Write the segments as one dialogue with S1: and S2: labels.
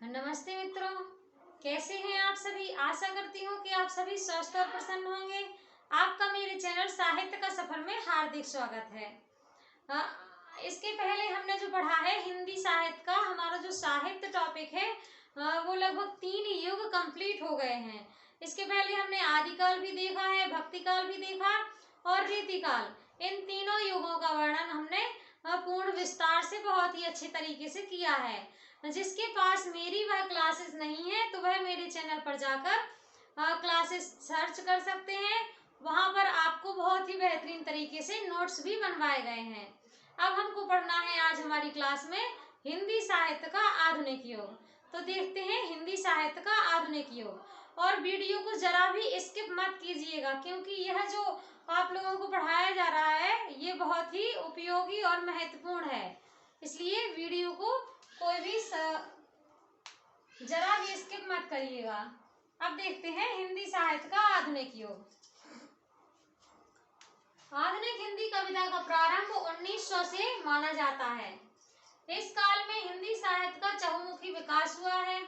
S1: नमस्ते मित्रों, कैसे हैं आप सभी। आशा करती हूँ कि आप सभी स्वस्थ और प्रसन्न होंगे। आपका मेरे चैनल साहित्य का सफर में हार्दिक स्वागत है। अ, इसके पहले हमने जो पढ़ा है हिंदी साहित्य का, हमारा जो साहित्य टॉपिक है वो लगभग 3 युग कंप्लीट हो गए हैं। इसके पहले हमने आदिकाल भी देखा है, भक्तिकाल भी देखा और रीतिकाल। इन तीनों युगों का वर्णन हमने पूर्ण विस्तार से बहुत ही अच्छे तरीके से किया है। जिसके पास मेरी वह क्लासेस नहीं है तो वह मेरे चैनल पर जाकर क्लासेस सर्च कर सकते हैं। वहां पर आपको बहुत ही बेहतरीन तरीके से नोट्स भी बनवाए गए हैं। अब हमको पढ़ना है आज हमारी क्लास में हिंदी साहित्य का आधुनिक युग। तो देखते हैं हिंदी साहित्य का आधुनिक युग। और वीडियो को जरा भी स्किप मत कीजिएगा, क्योंकि यह जो आप लोगों को पढ़ाया जा रहा है ये बहुत ही उपयोगी और महत्वपूर्ण है। इसलिए वीडियो को कोई भी जरा भी स्किप मत करिएगा। अब देखते हैं हिंदी साहित्य का आधुनिक युग। आधुनिक हिंदी कविता का प्रारंभ 1900 से माना जाता है। इस काल में हिंदी साहित्य का चहुमुखी विकास हुआ है।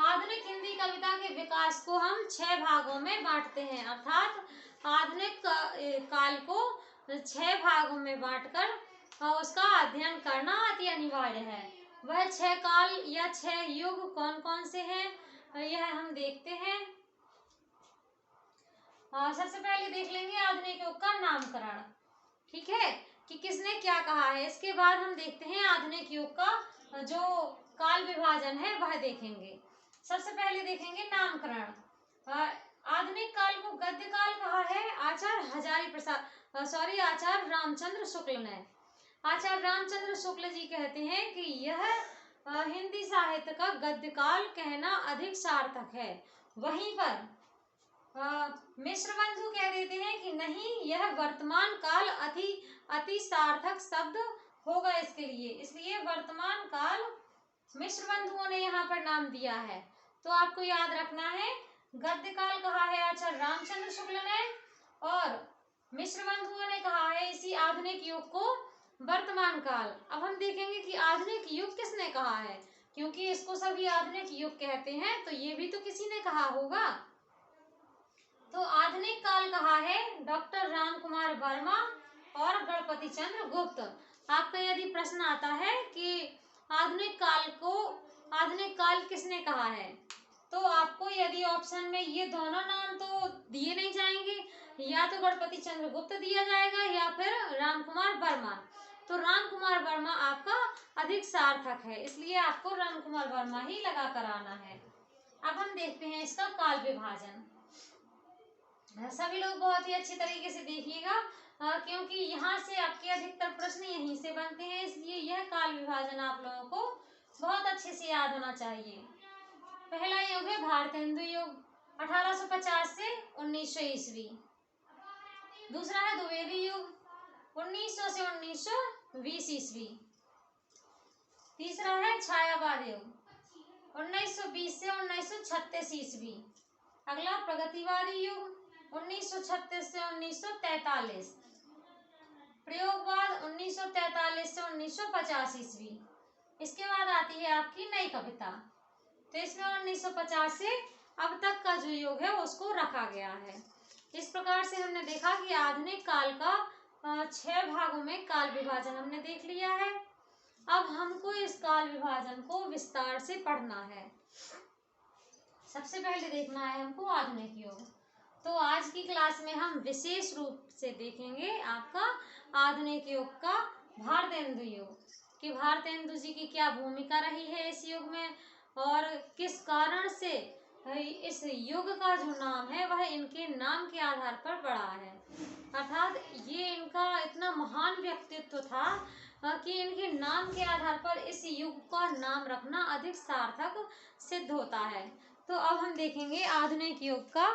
S1: आधुनिक हिंदी कविता के विकास को हम 6 भागों में बांटते हैं, अर्थात आधुनिक काल को 6 भागों में बांटकर उसका अध्ययन करना अति अनिवार्य है। वह 6 काल या 6 युग कौन कौन से हैं यह हम देखते हैं। सबसे पहले देख लेंगे आधुनिक युग का नामकरण, ठीक है, कि किसने क्या कहा है। इसके बाद हम देखते हैं आधुनिक युग का जो काल विभाजन है वह देखेंगे। सबसे पहले देखेंगे नामकरण। आधुनिक काल को गद्य काल कहा है आचार्य रामचंद्र शुक्ल ने। आचार्य रामचंद्र शुक्ल जी कहते हैं कि यह हिंदी साहित्य का गद्य काल कहना अधिक सार्थक है। वहीं पर मिश्र बंधु कह देते हैं कि नहीं, यह वर्तमान काल अति सार्थक शब्द होगा इसके लिए, इसलिए वर्तमान काल मिश्र बंधुओं ने यहाँ पर नाम दिया है। तो आपको याद रखना है, गद्य काल कहा है आचार्य रामचंद्र शुक्ल ने और मिश्र बंधुओं ने कहा है इसी आधुनिक युग को वर्तमान काल। अब हम देखेंगे कि आधुनिक युग किसने कहा है, क्योंकि इसको सभी आधुनिक युग कहते हैं तो ये भी तो किसी ने कहा होगा। तो आधुनिक काल कहा है डॉक्टर राम कुमार वर्मा और गणपति चंद्र गुप्त। आपका यदि प्रश्न आता है कि आधुनिक काल किसने कहा है, तो आपको यदि ऑप्शन में ये दोनों नाम तो दिए नहीं जाएंगे, या तो गणपति चंद्र गुप्त दिया जाएगा या फिर राम कुमार वर्मा। तो राम कुमार वर्मा आपका अधिक सार्थक है, इसलिए आपको राम कुमार वर्मा ही लगा कर आना है। अब हम देखते हैं इसका काल विभाजन। सभी लोग बहुत ही अच्छी तरीके से देखिएगा, क्योंकि यहाँ से आपके अधिकतर प्रश्न यहीं से बनते हैं, इसलिए यह काल विभाजन आप लोगों को बहुत अच्छे से याद होना चाहिए। पहला युग है भारतेंदु युग, 1850 से 1900 ईस्वी। दूसरा है द्विवेदी युग, 1900 से 1920 ईस्वी। तीसरा है छायावाद युग, 1920 से 1936 ईस्वी। अगला प्रगतिवादी युग, 1936 से 1943। प्रयोगवाद 1943 से 1950 ईस्वी। इसके बाद आती है आपकी नई कविता, तो इसमें 1950 से अब तक का जो युग है उसको रखा गया है। इस प्रकार से हमने देखा कि आधुनिक काल का 6 भागों में काल विभाजन हमने देख लिया है। अब हमको इस काल विभाजन को विस्तार से पढ़ना है। सबसे पहले देखना है हमको आधुनिक युग। तो आज की क्लास में हम विशेष रूप से देखेंगे आपका आधुनिक युग का भारतेंदु युग, कि भारतेंदु जी की क्या भूमिका रही है इस युग में और किस कारण से इस युग का जो नाम है वह इनके नाम के आधार पर पड़ा है। अर्थात ये इनका इतना महान व्यक्तित्व था कि इनके नाम के आधार पर इस युग का नाम रखना अधिक सार्थक सिद्ध होता है। तो अब हम देखेंगे आधुनिक युग का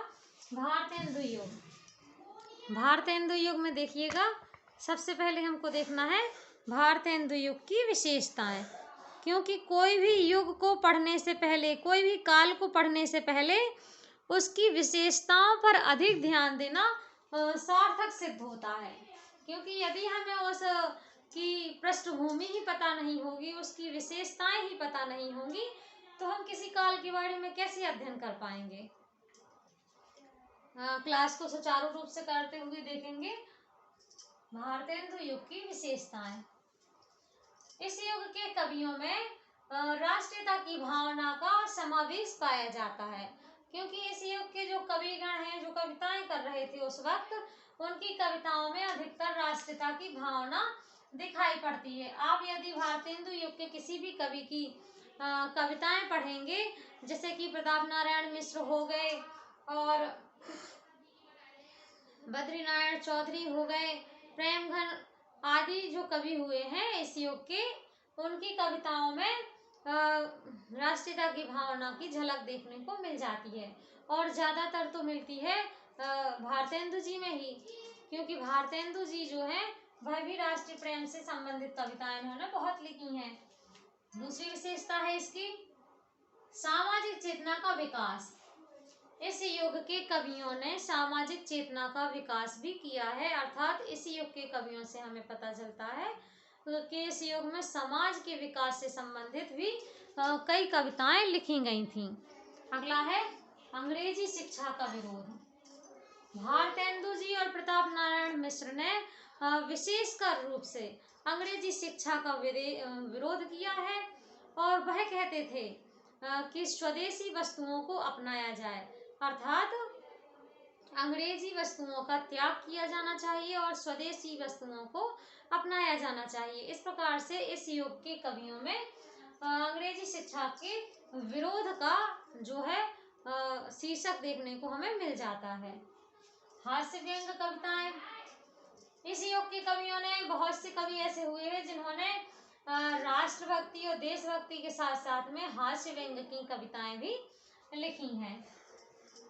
S1: भारतेंदु युग। भारतेंदु युग में देखिएगा, सबसे पहले हमको देखना है भारतेंदु युग की विशेषताएं, क्योंकि कोई भी युग को पढ़ने से पहले, कोई भी काल को पढ़ने से पहले उसकी विशेषताओं पर अधिक ध्यान देना सार्थक सिद्ध होता है। क्योंकि यदि हमें उस की पृष्ठभूमि ही पता नहीं होगी, उसकी विशेषताएं ही पता नहीं होंगी, तो हम किसी काल के बारे में कैसे अध्ययन कर पाएंगे। क्लास को सुचारू रूप से करते हुए देखेंगे भारतेंदु युग की विशेषताएं। इस युग के कवियों में राष्ट्रीयता की भावना का समावेश पाया जाता है, क्योंकि इस युग के जो कविगण हैं, जो कविताएं कर रहे थे उस वक्त, उनकी कविताओं में अधिकतर राष्ट्रीयता की भावना दिखाई पड़ती है। आप यदि भारतेंदु युग के किसी भी कवि की कविताएं पढ़ेंगे, जैसे कि प्रताप नारायण मिश्र हो गए और बद्रीनारायण चौधरी हो गए, प्रेमघन आदि जो कवि हुए हैं इस युग के, उनकी कविताओं में राष्ट्रीयता की भावना की झलक देखने को मिल जाती है। और ज़्यादातर तो मिलती है भारतेंदु जी में ही, क्योंकि भारतेंदु जी जो है वह भी राष्ट्रीय प्रेम से संबंधित कविताएं इन्होंने बहुत लिखी हैं। दूसरी विशेषता है इसकी सामाजिक चेतना का विकास। इस युग के कवियों ने सामाजिक चेतना का विकास भी किया है, अर्थात इस युग के कवियों से हमें पता चलता है कि इस युग में समाज के विकास से संबंधित भी कई कविताएं लिखी गई थीं। अगला है अंग्रेजी शिक्षा का विरोध। भारतेंदु जी और प्रताप नारायण मिश्र ने विशेषकर रूप से अंग्रेजी शिक्षा का विरोध किया है, और वह कहते थे कि स्वदेशी वस्तुओं को अपनाया जाए, अर्थात अंग्रेजी वस्तुओं का त्याग किया जाना चाहिए और स्वदेशी वस्तुओं को अपनाया जाना चाहिए। इस प्रकार से इस युग के कवियों में अंग्रेजी शिक्षा के विरोध का जो है शीर्षक देखने को हमें मिल जाता है। हास्य व्यंग कविताएं। इस युग के कवियों ने, बहुत से कवि ऐसे हुए हैं जिन्होंने राष्ट्रभक्ति और देशभक्ति के साथ साथ में हास्य व्यंग की कविताएं भी लिखी हैं।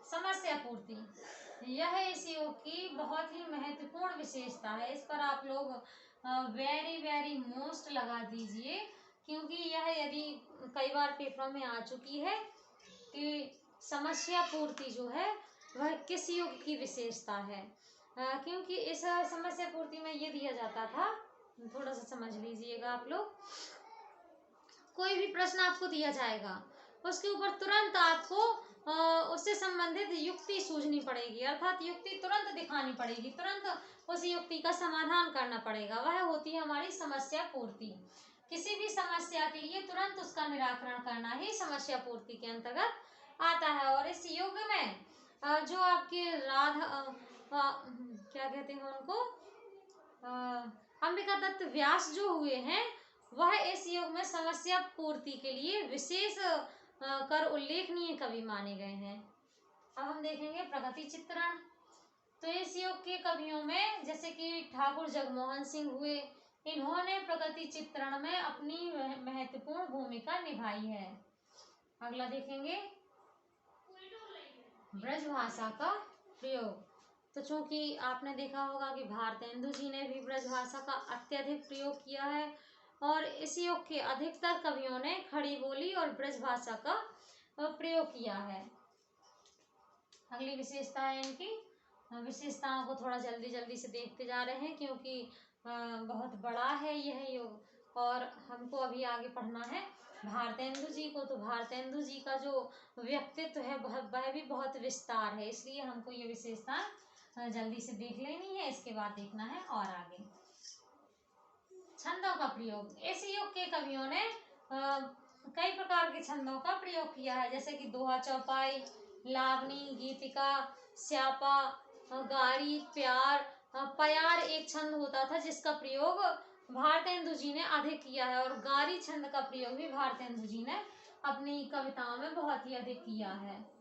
S1: समस्या पूर्ति, यह इस युग की बहुत ही महत्वपूर्ण विशेषता है। इस पर आप लोग वेरी वेरी मोस्ट लगा दीजिए, क्योंकि यह यदि कई बार पेपरों में आ चुकी है कि समस्या पूर्ति जो है वह किस युग की विशेषता है। क्योंकि इस समस्या पूर्ति में ये दिया जाता था, थोड़ा सा समझ लीजिएगा आप लोग, कोई भी प्रश्न आपको दिया जाएगा उसके ऊपर तुरंत आपको उससे संबंधित युक्ति सूझनी पड़ेगी, अर्थात युक्ति तुरंत दिखानी पड़ेगी, तुरंत उस युक्ति का समाधान करना पड़ेगा। वह होती है हमारी समस्या पूर्ति। किसी भी समस्या के लिए तुरंत उसका निराकरण करना ही समस्या पूर्ति के अंतर्गत आता है। और इस युग में जो आपके क्या कहते हैं उनको, अंबिका दत्त व्यास जो हुए हैं, वह इस युग में समस्या पूर्ति के लिए विशेष कर उल्लेखनीय कवि माने गए हैं। अब हम देखेंगे प्रगति चित्रण। तो इस युग के कवियों में जैसे कि ठाकुर जगमोहन सिंह हुए, इन्होंने प्रगति चित्रण में अपनी महत्वपूर्ण भूमिका निभाई है। अगला देखेंगे ब्रजभाषा का प्रयोग। तो चूंकि आपने देखा होगा कि भारतेंदु जी ने भी ब्रजभाषा का अत्यधिक प्रयोग किया है, और इस युग के अधिकतर कवियों ने खड़ी बोली और ब्रजभाषा का प्रयोग किया है। अगली विशेषता है इनकी, विशेषताओं को थोड़ा जल्दी जल्दी से देखते जा रहे हैं, क्योंकि बहुत बड़ा है यह युग और हमको अभी आगे पढ़ना है भारतेंदु जी को। तो भारतेंदु जी का जो व्यक्तित्व है वह भी बहुत विस्तार है, इसलिए हमको ये विशेषता जल्दी से देख लेनी है, इसके बाद देखना है और आगे। छंदों का प्रयोग। इस युग के कवियों ने कई प्रकार के छंदों का प्रयोग किया है, जैसे कि दोहा चौपाई, लावनी, गीतिका, स्यापा, गारी, प्यार, प्यार एक छंद होता था जिसका प्रयोग भारतेंदु जी ने अधिक किया है, और गारी छंद का प्रयोग भी भारतेंदु जी ने अपनी कविताओं में बहुत ही अधिक किया है।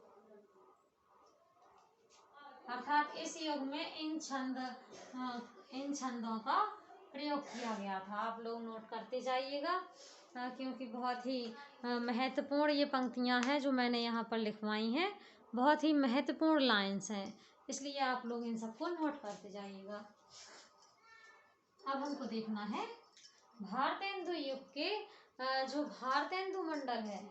S1: अर्थात इस युग में इन छंदों का प्रयोग किया गया था। आप लोग नोट करते जाइएगा, क्योंकि बहुत ही महत्वपूर्ण ये पंक्तियां हैं जो मैंने यहाँ पर लिखवाई हैं, बहुत ही महत्वपूर्ण लाइंस हैं, इसलिए आप लोग इन सबको नोट करते जाइएगा। अब हमको देखना है भारतेंदु युग के जो भारतेंदु मंडल है,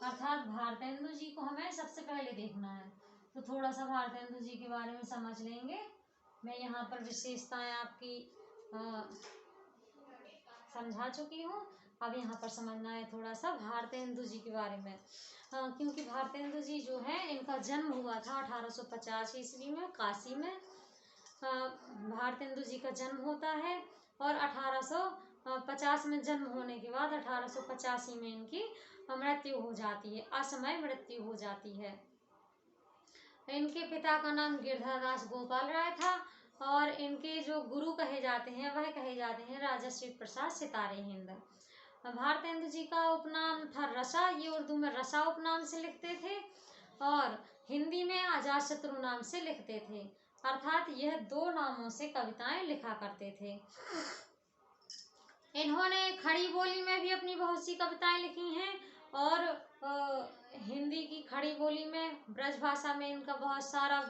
S1: अर्थात भारतेंदु जी को हमें सबसे पहले देखना है। तो थोड़ा सा भारतेंदु जी के बारे में समझ लेंगे। मैं यहाँ पर विशेषताएं आपकी समझा चुकी हूँ। अब यहाँ पर समझना है थोड़ा सा भारतेंदु जी के बारे में। क्योंकि भारतेंदु जी जो है इनका जन्म हुआ था 1850 ईस्वी में काशी में। भारतेंदु जी का जन्म होता है और 1850 में जन्म होने के बाद 1885 में इनकी मृत्यु हो जाती है, असमय मृत्यु हो जाती है। इनके पिता का नाम गिरधर दास गोपाल राय था और इनके जो गुरु कहे जाते हैं वह कहे जाते हैं राजा श्री प्रसाद सितारे हिंद। भारतेंदु जी का उपनाम था रसा, ये उर्दू में रसा उपनाम से लिखते थे और हिंदी में अजातशत्रु नाम से लिखते थे, अर्थात यह दो नामों से कविताएं लिखा करते थे। इन्होंने खड़ी बोली में भी अपनी बहुत सी कविताएं लिखी हैं और हिंदी की खड़ी बोली में ब्रज भाषा में इनका बहुत सारा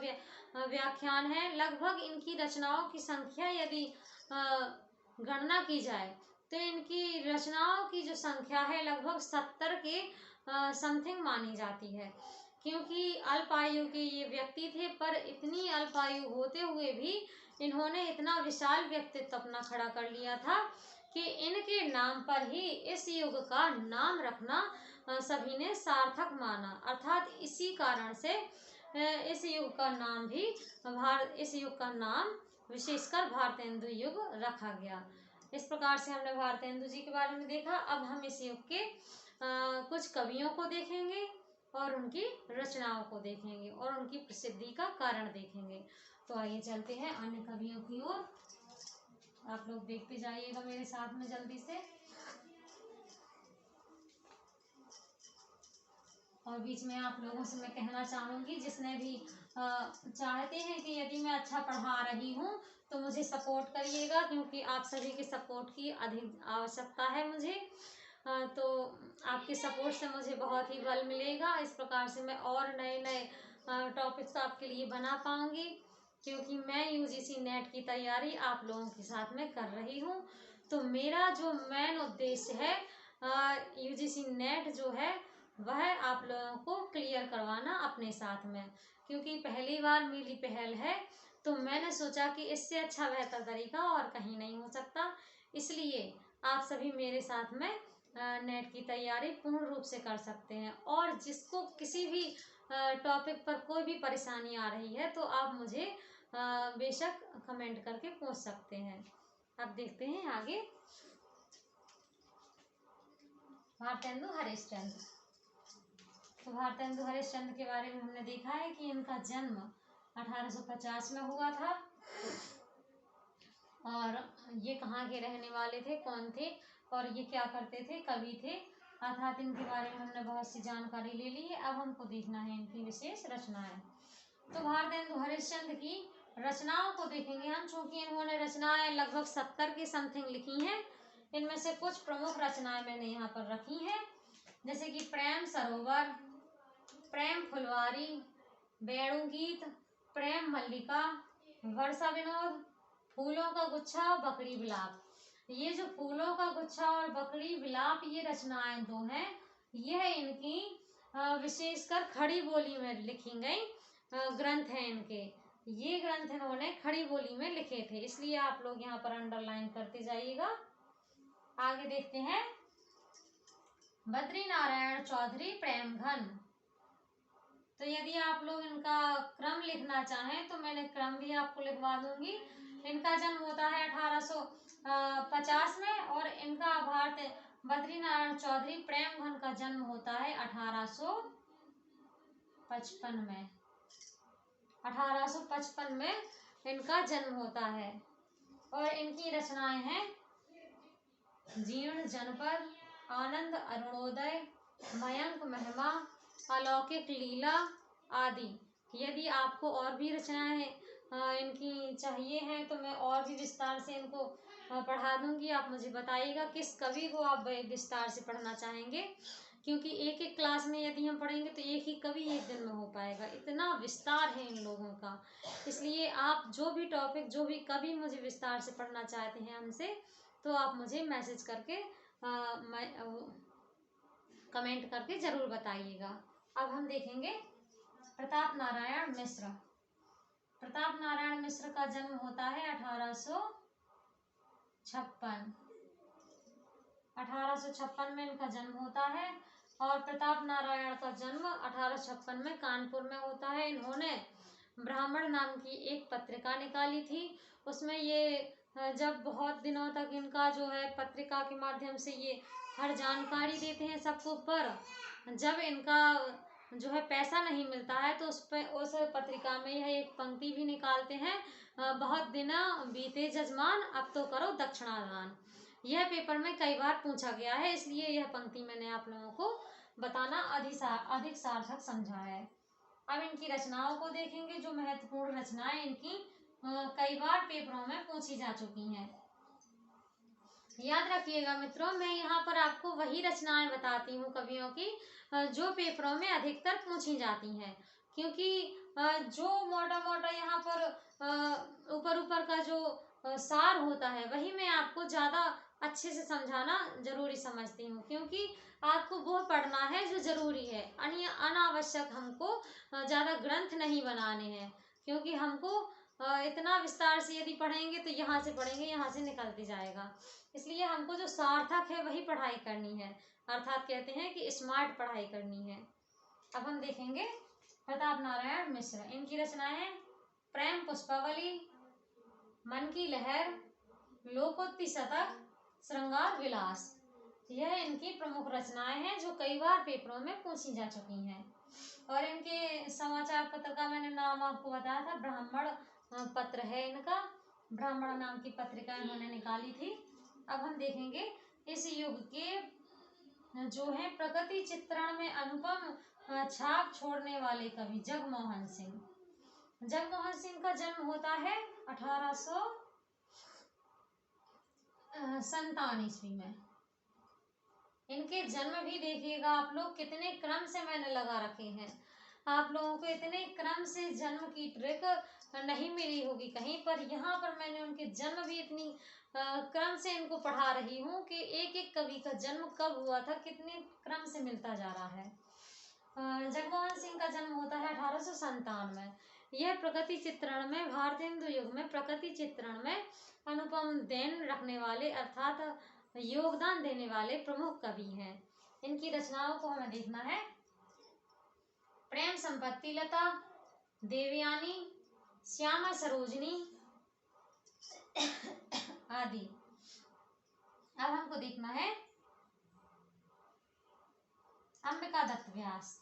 S1: व्याख्यान है। लगभग इनकी रचनाओं की संख्या यदि गणना की जाए तो इनकी रचनाओं की जो संख्या है लगभग 70 के समथिंग मानी जाती है। क्योंकि अल्पायु के ये व्यक्ति थे, पर इतनी अल्पायु होते हुए भी इन्होंने इतना विशाल व्यक्तित्व अपना खड़ा कर लिया था कि इनके नाम पर ही इस युग का नाम रखना सभी ने सार्थक माना, अर्थात इसी कारण से इस युग का नाम भी इस युग का नाम विशेषकर भारतेंदु युग रखा गया। इस प्रकार से हमने भारतेंदु जी के बारे में देखा। अब हम इस युग के कुछ कवियों को देखेंगे और उनकी रचनाओं को देखेंगे और उनकी प्रसिद्धि का कारण देखेंगे। तो आइए चलते हैं अन्य कवियों की ओर। आप लोग देखते जाइएगा मेरे साथ में जल्दी से। और बीच में आप लोगों से मैं कहना चाहूँगी, जिसने भी चाहते हैं कि यदि मैं अच्छा पढ़ा रही हूँ तो मुझे सपोर्ट करिएगा, क्योंकि आप सभी के सपोर्ट की अधिक आवश्यकता है मुझे। तो आपके सपोर्ट से मुझे बहुत ही बल मिलेगा। इस प्रकार से मैं और नए नए टॉपिक्स आपके लिए बना पाऊँगी, क्योंकि मैं यूजीसी नेट की तैयारी आप लोगों के साथ में कर रही हूँ। तो मेरा जो मेन उद्देश्य है यूजीसी नेट जो है वह आप लोगों को क्लियर करवाना अपने साथ में, क्योंकि पहली बार मेरी पहल है। तो मैंने सोचा कि इससे अच्छा बेहतर तरीका और कहीं नहीं हो सकता, इसलिए आप सभी मेरे साथ में नेट की तैयारी पूर्ण रूप से कर सकते हैं। और जिसको किसी भी टॉपिक पर कोई भी परेशानी आ रही है तो आप मुझे बेशक कमेंट करके पूछ सकते हैं। अब देखते हैं आगे भारतेंदु हरिश्चंद्र। तो भारतेंदु हरिश्चंद्र के बारे में हमने देखा है कि इनका जन्म 1850 में हुआ था और ये कहाँ के रहने वाले थे, कौन थे और ये क्या करते थे, कवि थे, अर्थात इनके बारे में हमने बहुत सी जानकारी ले ली है। अब हमको देखना है इनकी विशेष रचनाएं। तो भारतेंदु हरिश्चंद्र की रचनाओं को देखेंगे हम, चूंकि इन्होंने रचनाएं लगभग 70 के समथिंग लिखी हैं। इनमें से कुछ प्रमुख रचनाएं मैंने यहाँ पर रखी हैं, जैसे कि प्रेम सरोवर, प्रेम फुलवारी, वेणु गीत, प्रेम मल्लिका, वर्षा विनोद, फूलों का गुच्छा, बकरी विलाप। ये जो फूलों का गुच्छा और बकरी विलाप ये रचनाएं दो हैं, यह इनकी विशेषकर खड़ी बोली में लिखी गई ग्रंथ हैं इनके। ये ग्रंथ इन्होंने खड़ी बोली में लिखे थे, इसलिए आप लोग यहाँ पर अंडरलाइन करते जाइएगा। आगे देखते हैं बद्री नारायण चौधरी प्रेम घन। तो यदि आप लोग इनका क्रम लिखना चाहें तो मैंने क्रम भी आपको लिखवा दूंगी। इनका जन्म होता है 1850 में और इनका बद्री नारायण चौधरी प्रेम घन का जन्म होता है 1855 में। 1855 में इनका जन्म होता है और इनकी रचनाएं हैं जीर्ण जनपद, आनंद अरुणोदय, मयंक महिमा, अलौकिक लीला आदि। यदि आपको और भी रचनाएं इनकी चाहिए हैं तो मैं और भी विस्तार से इनको पढ़ा दूंगी। आप मुझे बताइएगा किस कवि को आप विस्तार से पढ़ना चाहेंगे, क्योंकि एक एक क्लास में यदि हम पढ़ेंगे तो एक ही कवि एक दिन में हो पाएगा, इतना विस्तार है इन लोगों का। इसलिए आप जो भी टॉपिक, जो भी कवि मुझे विस्तार से पढ़ना चाहते हैं हमसे, तो आप मुझे मैसेज करके कमेंट करके ज़रूर बताइएगा। अब हम देखेंगे प्रताप नारायण मिश्र। प्रताप नारायण मिश्र का जन्म होता है 1856। 1856 में इनका जन्म होता है। और प्रताप नारायण का जन्म 1856 में कानपुर में होता है। इन्होंने ब्राह्मण नाम की एक पत्रिका निकाली थी। उसमें ये जब बहुत दिनों तक इनका जो है पत्रिका के माध्यम से ये हर जानकारी देते हैं सबको, पर जब इनका जो है पैसा नहीं मिलता है तो उस पत्रिका में यह एक पंक्ति भी निकालते हैं, बहुत दिन बीते जजमान अब तो करो दक्षिणादान। यह पेपर में कई बार पूछा गया है, इसलिए यह पंक्ति मैंने आप लोगों को बताना अधिक सार्थक समझा है। अब इनकी रचनाओं को देखेंगे। जो महत्वपूर्ण रचनाएं इनकी कई बार पेपरों में पूछी जा चुकी हैं। याद रखिएगा मित्रों, मैं यहाँ पर आपको वही रचनाएं बताती हूँ कवियों की जो पेपरों में अधिकतर पूछी जाती हैं, क्योंकि जो मोटा मोटा यहाँ पर ऊपर ऊपर का जो सार होता है वही मैं आपको ज़्यादा अच्छे से समझाना जरूरी समझती हूँ, क्योंकि आपको वो पढ़ना है जो जरूरी है। अनावश्यक हमको ज़्यादा ग्रंथ नहीं बनाने हैं, क्योंकि हमको इतना विस्तार से यदि पढ़ेंगे तो यहाँ से पढ़ेंगे यहाँ से निकलते जाएगा। इसलिए हमको जो सार्थक है वही पढ़ाई करनी है, अर्थात कहते हैं कि स्मार्ट पढ़ाई करनी है। अब हम देखेंगे प्रताप नारायण मिश्र। इनकी रचनाएं प्रेम पुष्पावली, मन की लहर, लोकोक्ति शतक, श्रृंगार विलास, यह इनकी प्रमुख रचनाएं हैं जो कई बार पेपरों में पूछी जा चुकी हैं। और इनके समाचार पत्र का मैंने नाम आपको बताया था, ब्राह्मण पत्र है इनका, ब्राह्मण नाम की पत्रिका इन्होंने निकाली थी। अब हम देखेंगे इस युग के जो है प्रकृति चित्रण में अनुपम छाप छोड़ने वाले कवि जगमोहन सिंह। जगमोहन सिंह का जन्म होता है 1857 ईस्वी में। इनके जन्म भी देखिएगा आप लोग कितने क्रम से मैंने लगा रखे हैं। आप लोगों को इतने क्रम से जन्म की ट्रिक नहीं मिली होगी कहीं पर। यहाँ पर मैंने उनके जन्म भी इतनी क्रम से इनको पढ़ा रही हूँ कि एक एक कवि का जन्म कब हुआ था कितने क्रम से मिलता जा रहा है। जगमोहन सिंह का जन्म होता है 1857 में। यह प्रकृति चित्रण में भारतेंदु युग में प्रकृति चित्रण में अनुपम देन रखने वाले अर्थात योगदान देने वाले प्रमुख कवि हैं। इनकी रचनाओं को हमें देखना है। प्रेम संपत्ति लता, देवयानी, श्यामा सरोजनी आदि। अब हमको देखना है अंबिका दत्त व्यास।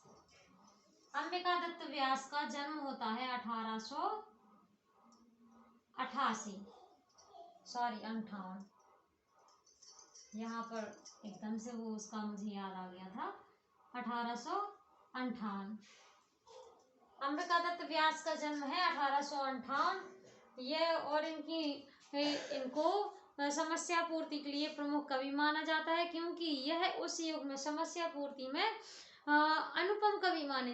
S1: अंबिका दत्त व्यास का जन्म होता है 58। यहाँ पर एकदम से वो उसका मुझे याद आ गया था, 1858। अंबिका दत्त व्यास का जन्म है 1858। ये और इनको समस्या पूर्ति के लिए प्रमुख कवि माना जाता है, क्योंकि यह उस युग में समस्या पूर्ति में अनुपम कवि माने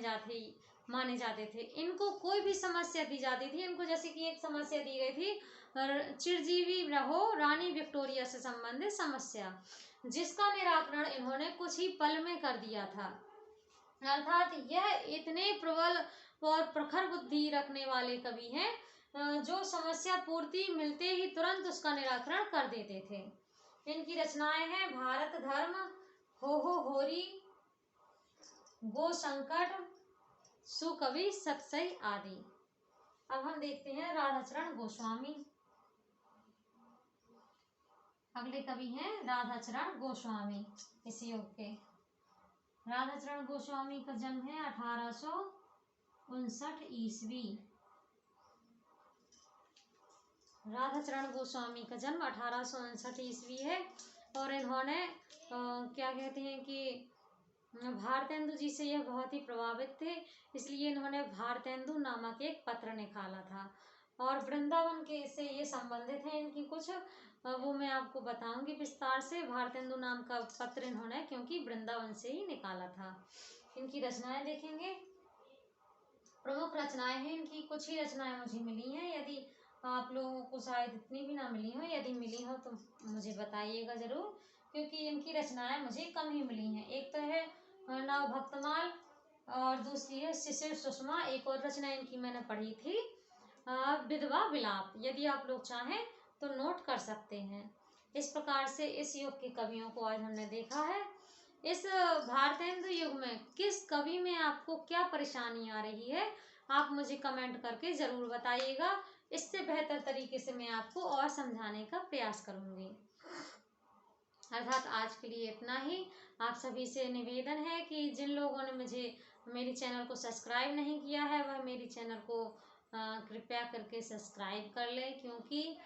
S1: जाते थे। इनको कोई भी समस्या दी जाती थी, इनको जैसे कि एक समस्या दी गई थी, चिरजीवी रहो रानी विक्टोरिया से संबंधित समस्या, जिसका निराकरण इन्होंने कुछ ही पल में कर दिया था। अर्थात यह इतने प्रबल और प्रखर बुद्धि रखने वाले कवि हैं जो समस्या पूर्ति मिलते ही तुरंत उसका निराकरण कर देते थे। इनकी रचनाएं हैं भारत धर्म, हो होरी, गो संकट, सुकवि, सतसई आदि। अब हम देखते हैं राधाचरण गोस्वामी। अगले कवि हैं राधाचरण गोस्वामी। इस युग के राधाचरण गोस्वामी का जन्म है 1859 ईस्वी। राधाचरण गोस्वामी का जन्म 1859 ईस्वी है। और इन्होंने क्या कहते हैं कि भारतेंदु जी से यह बहुत ही प्रभावित थे, इसलिए इन्होंने भारतेंदु नामक एक पत्र निकाला था। और वृंदावन के से ये संबंधित हैं इनकी कुछ, वो मैं आपको बताऊंगी विस्तार से। भारतेंदु नाम का पत्र इन्होंने क्योंकि वृंदावन से ही निकाला था। इनकी रचनाएं देखेंगे। प्रमुख रचनाएं हैं इनकी, कुछ ही रचनाएं मुझे मिली हैं, यदि आप लोगों को शायद इतनी भी ना मिली हो, यदि मिली हो तो मुझे बताइएगा जरूर, क्योंकि इनकी रचनाएं मुझे कम ही मिली हैं। एक तो है नव भक्तमाल और दूसरी है शिशिर सुषमा। एक और रचना इनकी मैंने पढ़ी थी विधवा विलाप। यदि आप लोग चाहें तो नोट कर सकते हैं। इस प्रकार से इस युग के कवियों को आज हमने देखा है। इस भारतेंदु युग में किस कवि में आपको क्या परेशानी आ रही है, आप मुझे कमेंट करके ज़रूर बताइएगा। इससे बेहतर तरीके से मैं आपको और समझाने का प्रयास करूँगी। अर्थात आज के लिए इतना ही। आप सभी से निवेदन है कि जिन लोगों ने मेरी चैनल को सब्सक्राइब नहीं किया है वह मेरी चैनल को कृपया करके सब्सक्राइब कर लें, क्योंकि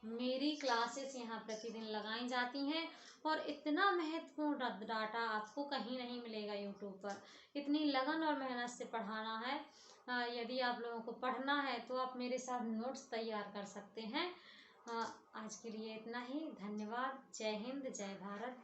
S1: मेरी क्लासेस यहाँ प्रतिदिन लगाई जाती हैं और इतना महत्वपूर्ण डाटा आपको कहीं नहीं मिलेगा यूट्यूब पर। इतनी लगन और मेहनत से पढ़ाना है। यदि आप लोगों को पढ़ना है तो आप मेरे साथ नोट्स तैयार कर सकते हैं। आज के लिए इतना ही। धन्यवाद। जय हिंद, जय भारत।